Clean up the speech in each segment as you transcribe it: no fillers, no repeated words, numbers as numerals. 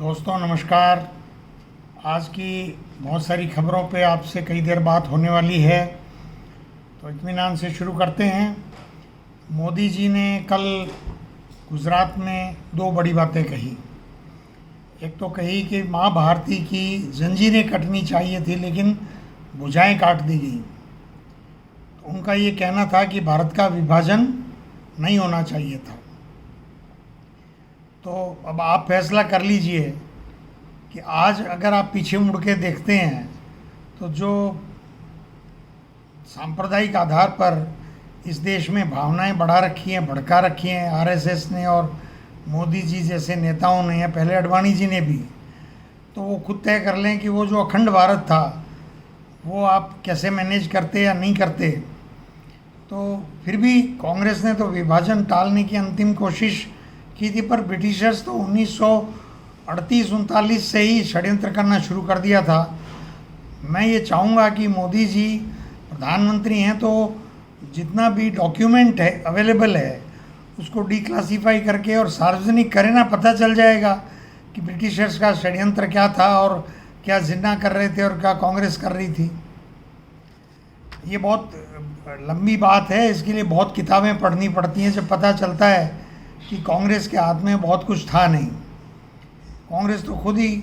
दोस्तों नमस्कार। आज की बहुत सारी खबरों पे आपसे कई देर बात होने वाली है, तो इत्मीनान से शुरू करते हैं। मोदी जी ने कल गुजरात में दो बड़ी बातें कही। एक तो कही कि माँ भारती की जंजीरें कटनी चाहिए थी लेकिन भुजाएं काट दी गई। तो उनका ये कहना था कि भारत का विभाजन नहीं होना चाहिए था। तो अब आप फैसला कर लीजिए कि आज अगर आप पीछे मुड़ के देखते हैं तो जो सांप्रदायिक आधार पर इस देश में भावनाएं बढ़ा रखी हैं, भड़का रखी हैं आरएसएस ने और मोदी जी जैसे नेताओं ने, या पहले अडवाणी जी ने भी, तो वो खुद तय कर लें कि वो जो अखंड भारत था वो आप कैसे मैनेज करते या नहीं करते। तो फिर भी कांग्रेस ने तो विभाजन टालने की अंतिम कोशिश की थी, पर ब्रिटिशर्स तो 1938-39 से ही षड्यंत्र करना शुरू कर दिया था। मैं ये चाहूँगा कि मोदी जी प्रधानमंत्री हैं तो जितना भी डॉक्यूमेंट है अवेलेबल है उसको डिक्लासीफाई करके और सार्वजनिक करें ना, पता चल जाएगा कि ब्रिटिशर्स का षड्यंत्र क्या था और क्या जिन्ना कर रहे थे और क्या कांग्रेस कर रही थी। ये बहुत लंबी बात है, इसके लिए बहुत किताबें पढ़नी पड़ती हैं जब पता चलता है कि कांग्रेस के हाथ में बहुत कुछ था नहीं। कांग्रेस तो खुद ही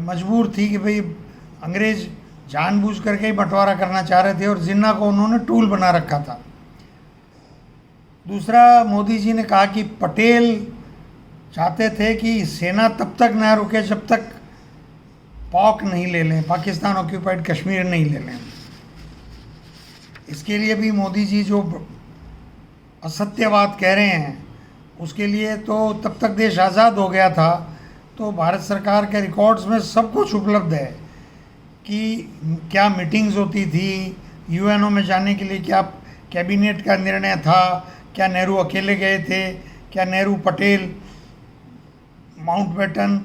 मजबूर थी कि भाई अंग्रेज जानबूझ करके ही बंटवारा करना चाह रहे थे और जिन्ना को उन्होंने टूल बना रखा था। दूसरा, मोदी जी ने कहा कि पटेल चाहते थे कि सेना तब तक न रुके जब तक पाक नहीं ले लें, पाकिस्तान ऑक्यूपाइड कश्मीर नहीं ले लें। इसके लिए भी मोदी जी जो असत्यवाद कह रहे हैं उसके लिए तो तब तक देश आज़ाद हो गया था तो भारत सरकार के रिकॉर्ड्स में सब कुछ उपलब्ध है कि क्या मीटिंग्स होती थी, यूएनओ में जाने के लिए क्या कैबिनेट का निर्णय था, क्या नेहरू अकेले गए थे, क्या नेहरू, पटेल, माउंटबेटन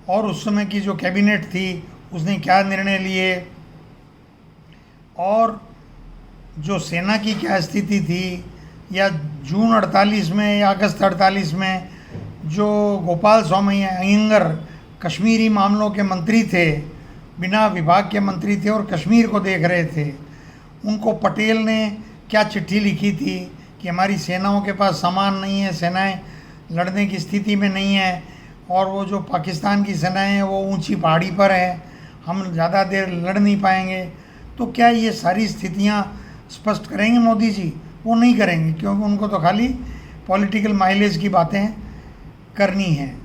और उस समय की जो कैबिनेट थी उसने क्या निर्णय लिए, और जो सेना की क्या स्थिति थी, या जून 48 में या अगस्त 48 में जो गोपाल स्वामी अयंगर कश्मीरी मामलों के मंत्री थे, बिना विभाग के मंत्री थे और कश्मीर को देख रहे थे, उनको पटेल ने क्या चिट्ठी लिखी थी कि हमारी सेनाओं के पास सामान नहीं है, सेनाएं लड़ने की स्थिति में नहीं है, और वो जो पाकिस्तान की सेनाएं हैं वो ऊंची पहाड़ी पर है, हम ज़्यादा देर लड़ नहीं पाएंगे। तो क्या ये सारी स्थितियां स्पष्ट करेंगे मोदी जी? वो नहीं करेंगे, क्योंकि उनको तो खाली पॉलिटिकल माइलेज की बातें करनी है।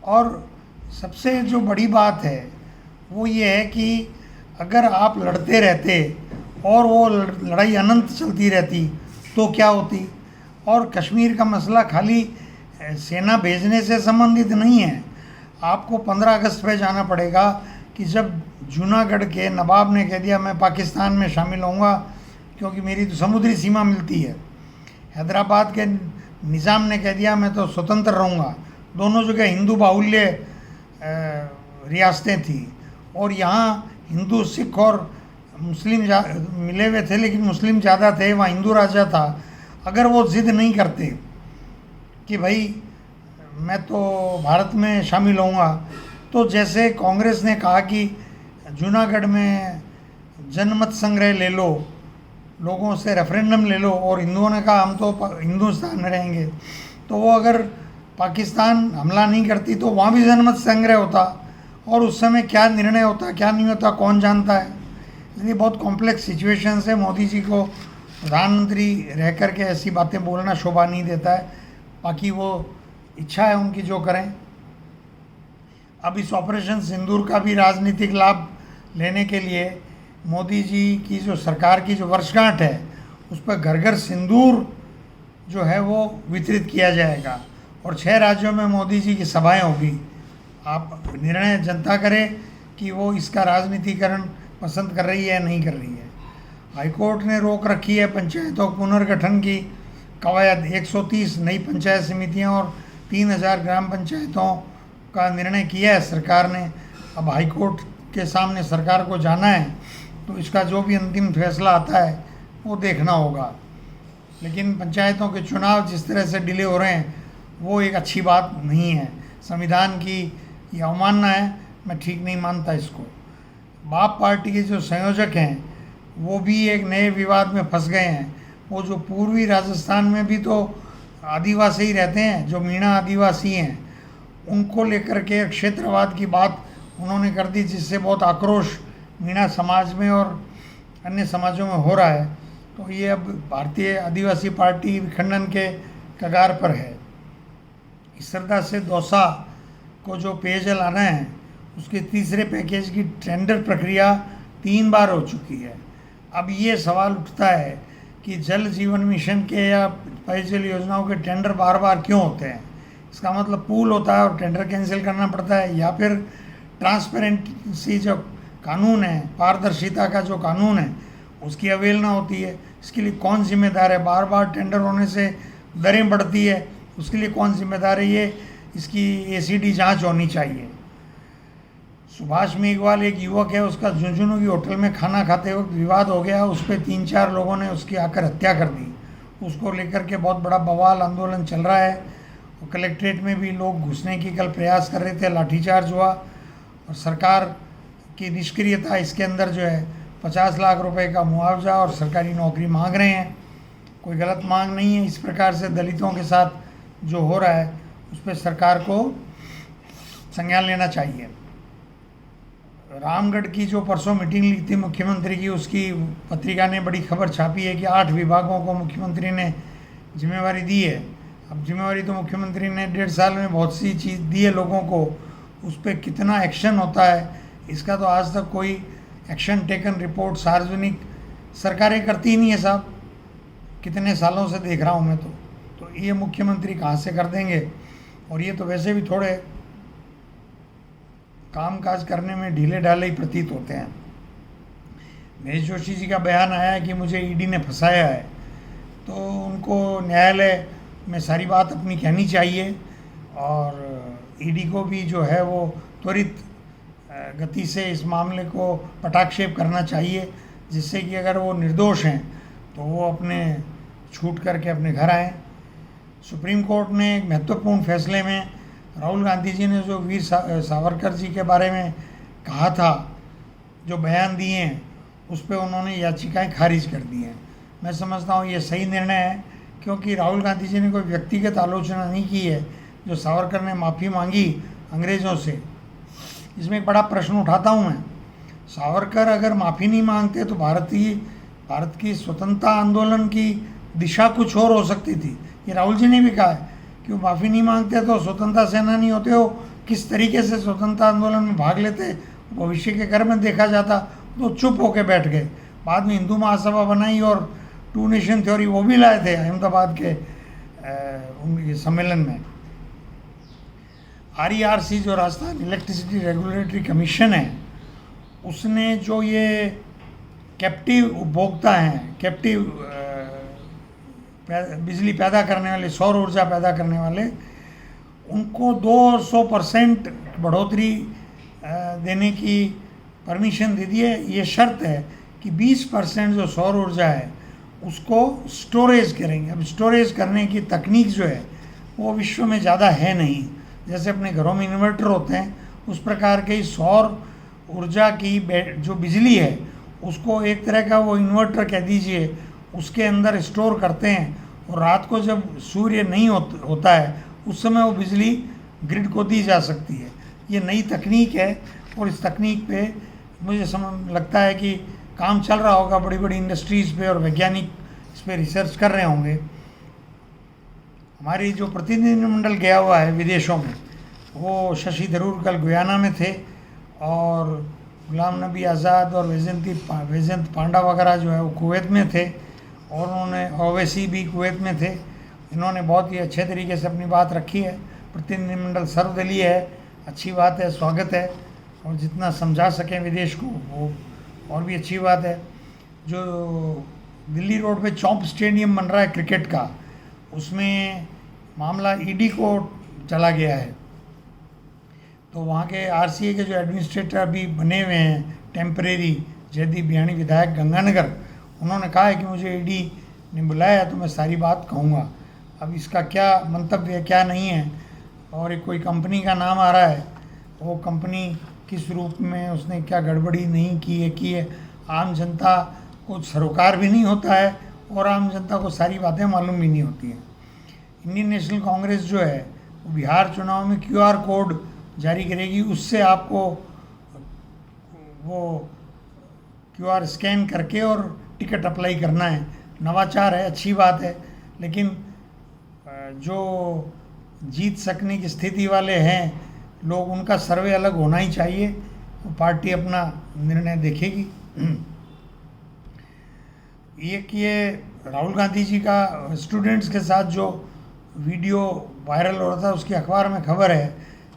और सबसे जो बड़ी बात है वो ये है कि अगर आप लड़ते रहते और वो लड़ाई अनंत चलती रहती तो क्या होती। और कश्मीर का मसला खाली सेना भेजने से संबंधित नहीं है। आपको 15 अगस्त पे जाना पड़ेगा कि जब जूनागढ़ के नवाब ने कह दिया मैं पाकिस्तान में शामिल होऊंगा क्योंकि मेरी तो समुद्री सीमा मिलती है, हैदराबाद के निज़ाम ने कह दिया मैं तो स्वतंत्र रहूँगा। दोनों जगह हिंदू बाहुल्य रियासतें थी और यहाँ हिंदू, सिख और मुस्लिम मिले हुए थे, लेकिन मुस्लिम ज़्यादा थे, वहाँ हिंदू राजा था। अगर वो ज़िद नहीं करते कि भाई मैं तो भारत में शामिल होऊंगा, तो जैसे कांग्रेस ने कहा कि जूनागढ़ में जनमत संग्रह ले लो, लोगों से रेफरेंडम ले लो, और हिंदुओं ने कहा हम तो हिंदुस्तान में रहेंगे, तो वो अगर पाकिस्तान हमला नहीं करती तो वहाँ भी जनमत संग्रह होता और उस समय क्या निर्णय होता क्या नहीं होता कौन जानता है। इसलिए बहुत कॉम्प्लेक्स सिचुएशन से मोदी जी को प्रधानमंत्री रह कर के ऐसी बातें बोलना शोभा नहीं देता है। बाकी वो इच्छा है उनकी, जो करें। अब इस ऑपरेशन सिंदूर का भी राजनीतिक लाभ लेने के लिए मोदी जी की जो सरकार की जो वर्षगांठ है उस पर घर घर सिंदूर जो है वो वितरित किया जाएगा और 6 राज्यों में मोदी जी की सभाएं होगी। आप निर्णय जनता करे कि वो इसका राजनीतिकरण पसंद कर रही है या नहीं कर रही है। हाईकोर्ट ने रोक रखी है पंचायतों पुनर्गठन की कवायद। 130 नई पंचायत समितियां और 3000 ग्राम पंचायतों का निर्णय किया है सरकार ने। अब हाईकोर्ट के सामने सरकार को जाना है, तो इसका जो भी अंतिम फैसला आता है वो देखना होगा। लेकिन पंचायतों के चुनाव जिस तरह से डिले हो रहे हैं वो एक अच्छी बात नहीं है। संविधान की ये अवमानना है, मैं ठीक नहीं मानता इसको। बाप पार्टी के जो संयोजक हैं वो भी एक नए विवाद में फंस गए हैं। वो जो पूर्वी राजस्थान में भी तो आदिवासी ही रहते हैं, जो मीणा आदिवासी हैं, उनको लेकर के क्षेत्रवाद की बात उन्होंने कर दी, जिससे बहुत आक्रोश मीणा समाज में और अन्य समाजों में हो रहा है। तो ये अब भारतीय आदिवासी पार्टी विखंडन के कगार पर है। इस श्रद्धा से दौसा को जो पेयजल आना है उसके तीसरे पैकेज की टेंडर प्रक्रिया 3 बार हो चुकी है। अब ये सवाल उठता है कि जल जीवन मिशन के या पेयजल योजनाओं के टेंडर बार बार क्यों होते हैं। इसका मतलब पूल होता है और टेंडर कैंसिल करना पड़ता है, या फिर ट्रांसपेरेंसी जो कानून है, पारदर्शिता का जो कानून है, उसकी अवहेलना होती है। इसके लिए कौन जिम्मेदार है? बार बार टेंडर होने से दरें बढ़ती है, उसके लिए कौन जिम्मेदार है? ये इसकी एसीडी जांच होनी चाहिए। सुभाष मेघवाल एक युवक है, उसका झुंझुनू की होटल में खाना खाते वक्त विवाद हो गया, उस पर 3-4 लोगों ने उसकी आकर हत्या कर दी। उसको लेकर के बहुत बड़ा बवाल आंदोलन चल रहा है। और कलेक्ट्रेट में भी लोग घुसने की कल प्रयास कर रहे थे, लाठीचार्ज हुआ। और सरकार की निष्क्रियता इसके अंदर जो है 50 लाख रुपए का मुआवजा और सरकारी नौकरी मांग रहे हैं। कोई गलत मांग नहीं है। इस प्रकार से दलितों के साथ जो हो रहा है उस पर सरकार को संज्ञान लेना चाहिए। रामगढ़ की जो परसों मीटिंग ली थी मुख्यमंत्री की, उसकी पत्रिका ने बड़ी खबर छापी है कि 8 विभागों को मुख्यमंत्री ने जिम्मेवारी दी है। अब जिम्मेवारी तो मुख्यमंत्री ने 1.5 साल में बहुत सी चीज़ दी है लोगों को, उस पर कितना एक्शन होता है इसका तो आज तक कोई एक्शन टेकन रिपोर्ट सार्वजनिक सरकारें करती ही नहीं है साहब। कितने सालों से देख रहा हूँ मैं तो ये मुख्यमंत्री कहाँ से कर देंगे। और ये तो वैसे भी थोड़े कामकाज करने में ढीले ढाले ही प्रतीत होते हैं। महेश जोशी जी का बयान आया है कि मुझे ईडी ने फंसाया है, तो उनको न्यायालय में सारी बात अपनी कहनी चाहिए और ईडी को भी जो है वो त्वरित गति से इस मामले को पटाक्षेप करना चाहिए, जिससे कि अगर वो निर्दोष हैं तो वो अपने छूट करके अपने घर आएँ। सुप्रीम कोर्ट ने एक महत्वपूर्ण फैसले में राहुल गांधी जी ने जो वीर सावरकर जी के बारे में कहा था, जो बयान दिए हैं, उस पर उन्होंने याचिकाएं खारिज कर दी हैं। मैं समझता हूँ ये सही निर्णय है, क्योंकि राहुल गांधी जी ने कोई व्यक्तिगत आलोचना नहीं की है। जो सावरकर ने माफ़ी मांगी अंग्रेज़ों से, इसमें एक बड़ा प्रश्न उठाता हूँ मैं। सावरकर अगर माफ़ी नहीं मांगते तो भारत की स्वतंत्रता आंदोलन की दिशा कुछ और हो सकती थी। ये राहुल जी ने भी कहा है कि वो माफ़ी नहीं मांगते तो स्वतंत्रता सेनानी होते हो, किस तरीके से स्वतंत्रता आंदोलन में भाग लेते भविष्य के घर में देखा जाता। तो चुप होकर बैठ गए। बाद में हिंदू महासभा बनाई और 2 नेशन थ्योरी वो भी लाए थे अहमदाबाद के उनके सम्मेलन में। RERC जो राजस्थान इलेक्ट्रिसिटी रेगुलेटरी कमीशन है, उसने जो ये कैप्टिव उपभोक्ता हैं, कैप्टिव बिजली पैदा करने वाले, सौर ऊर्जा पैदा करने वाले, उनको 200% बढ़ोतरी देने की परमिशन दे दी है। ये शर्त है कि 20% जो सौर ऊर्जा है उसको स्टोरेज करेंगे। अब स्टोरेज करने की तकनीक जो है वो विश्व में ज़्यादा है नहीं। जैसे अपने घरों में इन्वर्टर होते हैं, उस प्रकार के सौर ऊर्जा की जो बिजली है उसको एक तरह का वो इन्वर्टर कह दीजिए, उसके अंदर स्टोर करते हैं और रात को जब सूर्य नहीं होता है उस समय वो बिजली ग्रिड को दी जा सकती है। ये नई तकनीक है और इस तकनीक पे मुझे लगता है कि काम चल रहा होगा। बड़ी बड़ी इंडस्ट्रीज़ पे और वैज्ञानिक इस पर रिसर्च कर रहे होंगे। हमारी जो प्रतिनिधिमंडल गया हुआ है विदेशों में, वो शशि थरूर कल गुयाना में थे और गुलाम नबी आज़ाद और वैजयंत पांडा वगैरह जो है वो कुवैत में थे और उन्होंने ओवैसी भी कुवैत में थे। इन्होंने बहुत ही अच्छे तरीके से अपनी बात रखी है। प्रतिनिधिमंडल सर्वदलीय है, अच्छी बात है, स्वागत है, और जितना समझा सकें विदेश को वो और भी अच्छी बात है। जो दिल्ली रोड पे चौंप स्टेडियम बन रहा है क्रिकेट का, उसमें मामला ईडी को चला गया है। तो वहाँ के RCA के जो एडमिनिस्ट्रेटर अभी बने हुए हैं टेम्परेरी, जयदीप बियाणी विधायक गंगानगर, उन्होंने कहा है कि मुझे ईडी ने बुलाया तो मैं सारी बात कहूँगा। अब इसका क्या मंतव्य है क्या नहीं है, और एक कोई कंपनी का नाम आ रहा है वो कंपनी किस रूप में उसने क्या गड़बड़ी नहीं की है। आम जनता को सरोकार भी नहीं होता है और आम जनता को सारी बातें मालूम भी नहीं होती हैं। इंडियन नेशनल कांग्रेस जो है वो बिहार चुनाव में QR कोड जारी करेगी, उससे आपको वो QR स्कैन करके और टिकट अप्लाई करना है। नवाचार है, अच्छी बात है, लेकिन जो जीत सकने की स्थिति वाले हैं लोग, उनका सर्वे अलग होना ही चाहिए। तो पार्टी अपना निर्णय देखेगी। ये राहुल गांधी जी का स्टूडेंट्स के साथ जो वीडियो वायरल हो रहा था, उसकी अखबार में खबर है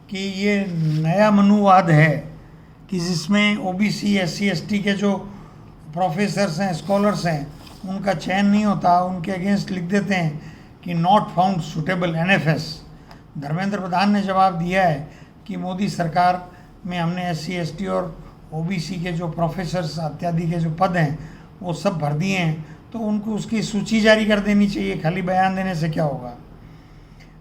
कि ये नया मनुवाद है कि जिसमें OBC SC ST के जो प्रोफेसर्स हैं, स्कॉलर्स हैं, उनका चयन नहीं होता, उनके अगेंस्ट लिख देते हैं कि not found suitable NFS। Dharmendra Pradhan ने जवाब दिया है कि मोदी सरकार में हमने SC ST और OBC के जो प्रोफेसर्स इत्यादि के जो पद हैं वो सब भर दिए हैं, तो उनको उसकी सूची जारी कर देनी चाहिए, खाली बयान देने से क्या होगा।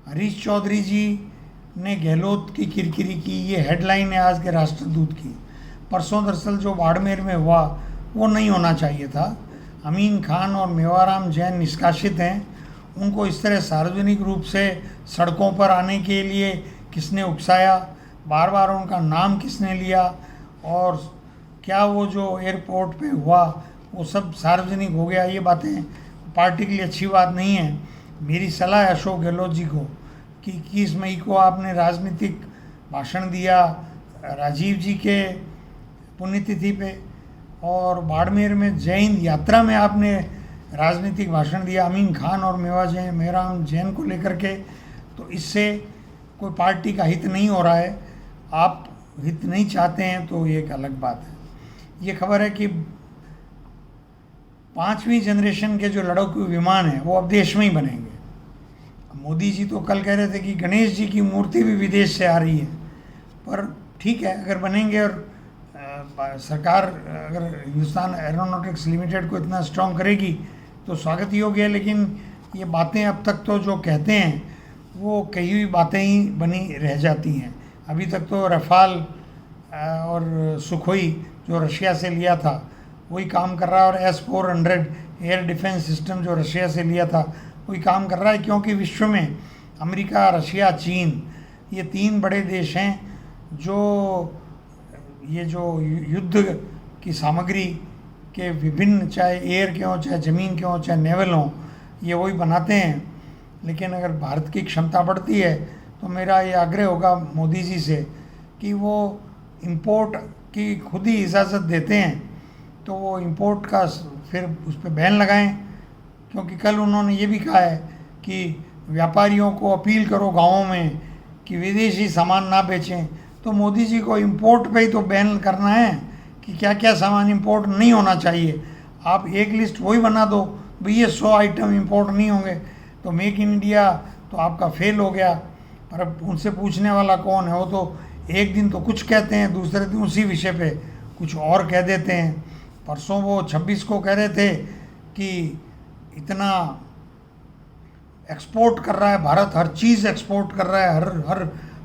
हरीश चौधरी जी ने गहलोत की किरकिरी की, ये हेडलाइन है आज के राष्ट्रदूत की। परसों दरअसल जो बाड़मेर में हुआ वो नहीं होना चाहिए था। अमीन खान और मेवाराम जैन निष्कासित हैं, उनको इस तरह सार्वजनिक रूप से सड़कों पर आने के लिए किसने उकसाया, बार बार उनका नाम किसने लिया, और क्या वो जो एयरपोर्ट पे हुआ वो सब सार्वजनिक हो गया, ये बातें पार्टी के लिए अच्छी बात नहीं है। मेरी सलाह है अशोक गहलोत जी को कि 21 मई को आपने राजनीतिक भाषण दिया राजीव जी के पुण्यतिथि पे, और बाड़मेर में जय हिंद यात्रा में आपने राजनीतिक भाषण दिया अमीन खान और मेवाराम जैन को लेकर के, तो इससे कोई पार्टी का हित नहीं हो रहा है। आप हित नहीं चाहते हैं तो ये एक अलग बात है। ये खबर है कि 5वीं जनरेशन के जो लड़ाकू विमान हैं वो अब देश में ही बनेंगे। मोदी जी तो कल कह रहे थे कि गणेश जी की मूर्ति भी विदेश से आ रही है, पर ठीक है, अगर बनेंगे और सरकार अगर हिंदुस्तान एरोनॉटिक्स लिमिटेड को इतना स्ट्रॉन्ग करेगी तो स्वागत योग्य है। लेकिन ये बातें अब तक तो जो कहते हैं वो कही हुई बातें ही बनी रह जाती हैं। अभी तक तो रफाल और सुखोई जो रशिया से लिया था वही काम कर रहा है, और S-400 एयर डिफेंस सिस्टम जो रशिया से लिया था वही काम कर रहा है, क्योंकि विश्व में अमेरिका, रशिया, चीन, ये 3 बड़े देश हैं जो ये जो युद्ध की सामग्री के विभिन्न, चाहे एयर के हों, चाहे ज़मीन के हों, चाहे नेवल हों, ये वही बनाते हैं। लेकिन अगर भारत की क्षमता बढ़ती है तो मेरा ये आग्रह होगा मोदी जी से कि वो इंपोर्ट की खुद ही इजाज़त देते हैं तो वो इंपोर्ट का फिर उस पर बैन लगाएं, क्योंकि कल उन्होंने ये भी कहा है कि व्यापारियों को अपील करो गाँवों में कि विदेशी सामान ना बेचें। तो मोदी जी को इंपोर्ट पे ही तो बैन करना है कि क्या क्या सामान इंपोर्ट नहीं होना चाहिए। आप एक लिस्ट वही बना दो, भाई ये 100 आइटम इंपोर्ट नहीं होंगे, तो मेक इन इंडिया तो आपका फेल हो गया। पर अब उनसे पूछने वाला कौन है? वो तो एक दिन तो कुछ कहते हैं, दूसरे दिन उसी विषय पे कुछ और कह देते हैं। परसों वो 26 को कह रहे थे कि इतना एक्सपोर्ट कर रहा है भारत, हर चीज़ एक्सपोर्ट कर रहा है,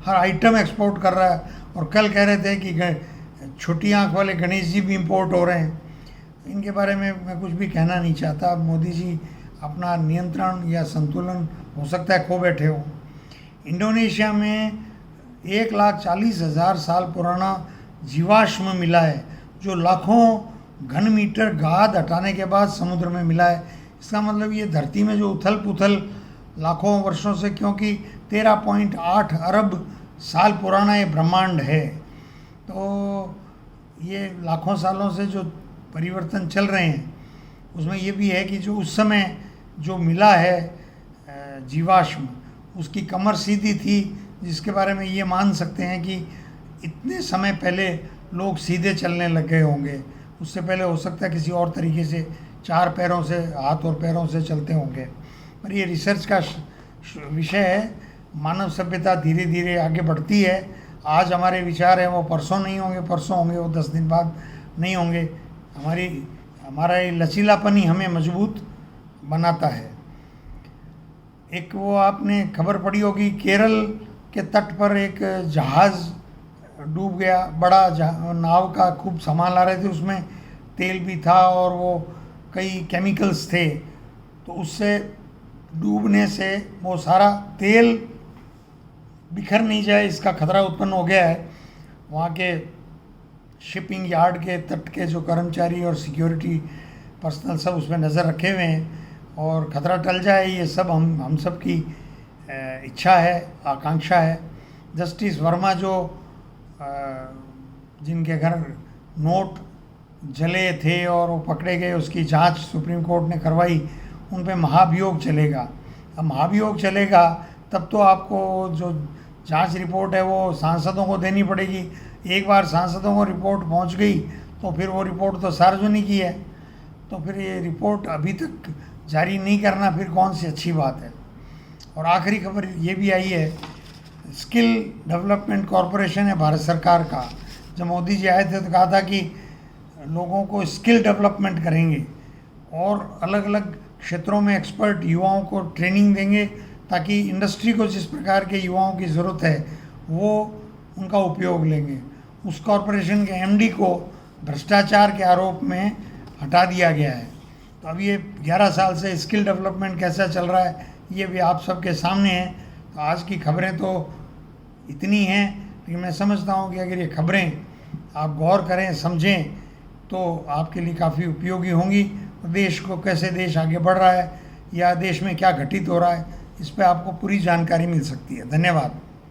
हर आइटम एक्सपोर्ट कर रहा है, और कल कह रहे थे कि छोटी आँख वाले गणेश जी भी इंपोर्ट हो रहे हैं। इनके बारे में मैं कुछ भी कहना नहीं चाहता। मोदी जी अपना नियंत्रण या संतुलन हो सकता है खो बैठे हो। इंडोनेशिया में 1,40,000 साल पुराना जीवाश्म मिला है, जो लाखों घन मीटर गाद हटाने के बाद समुद्र में मिला है। इसका मतलब ये धरती में जो उथल पुथल लाखों वर्षों से, क्योंकि 13.8 अरब साल पुराना ये ब्रह्मांड है, तो ये लाखों सालों से जो परिवर्तन चल रहे हैं उसमें ये भी है कि जो उस समय जो मिला है जीवाश्म, उसकी कमर सीधी थी, जिसके बारे में ये मान सकते हैं कि इतने समय पहले लोग सीधे चलने लग गए होंगे। उससे पहले हो सकता है किसी और तरीके से 4 पैरों से, हाथ और पैरों से चलते होंगे। पर ये रिसर्च का विषय है। मानव सभ्यता धीरे धीरे आगे बढ़ती है। आज हमारे विचार हैं वो परसों नहीं होंगे, परसों होंगे वो 10 दिन बाद नहीं होंगे। हमारा ये लचीलापन ही हमें मजबूत बनाता है। एक वो आपने खबर पढ़ी होगी, केरल के तट पर एक जहाज़ डूब गया। बड़ा नाव का खूब सामान ला रहे थे, उसमें तेल भी था और वो कई केमिकल्स थे, तो उससे डूबने से वो सारा तेल बिखर नहीं जाए इसका खतरा उत्पन्न हो गया है। वहाँ के शिपिंग यार्ड के तट के जो कर्मचारी और सिक्योरिटी पर्सनल सब उसमें नज़र रखे हुए हैं और ख़तरा टल जाए, ये सब हम सब की इच्छा है, आकांक्षा है। जस्टिस वर्मा जो जिनके घर नोट जले थे और वो पकड़े गए, उसकी जांच सुप्रीम कोर्ट ने करवाई, उन पे महाभियोग चलेगा। अब महाभियोग चलेगा तब तो आपको जो जांच रिपोर्ट है वो सांसदों को देनी पड़ेगी। एक बार सांसदों को रिपोर्ट पहुंच गई तो फिर वो रिपोर्ट तो सार्वजनिक ही है, तो फिर ये रिपोर्ट अभी तक जारी नहीं करना फिर कौन सी अच्छी बात है। और आखिरी खबर ये भी आई है, स्किल डेवलपमेंट कॉरपोरेशन है भारत सरकार का। जब मोदी जी आए थे तो कहा था कि लोगों को स्किल डेवलपमेंट करेंगे और अलग अलग क्षेत्रों में एक्सपर्ट युवाओं को ट्रेनिंग देंगे ताकि इंडस्ट्री को जिस प्रकार के युवाओं की ज़रूरत है वो उनका उपयोग लेंगे। उस कॉरपोरेशन के एमडी को भ्रष्टाचार के आरोप में हटा दिया गया है। तो अब ये 11 साल से स्किल डेवलपमेंट कैसा चल रहा है ये भी आप सबके सामने है। तो आज की खबरें तो इतनी हैं, लेकिन मैं समझता हूँ कि अगर ये खबरें आप गौर करें, समझें, तो आपके लिए काफ़ी उपयोगी होंगी। देश को कैसे देश आगे बढ़ रहा है या देश में क्या घटित हो रहा है, इस पर आपको पूरी जानकारी मिल सकती है। धन्यवाद।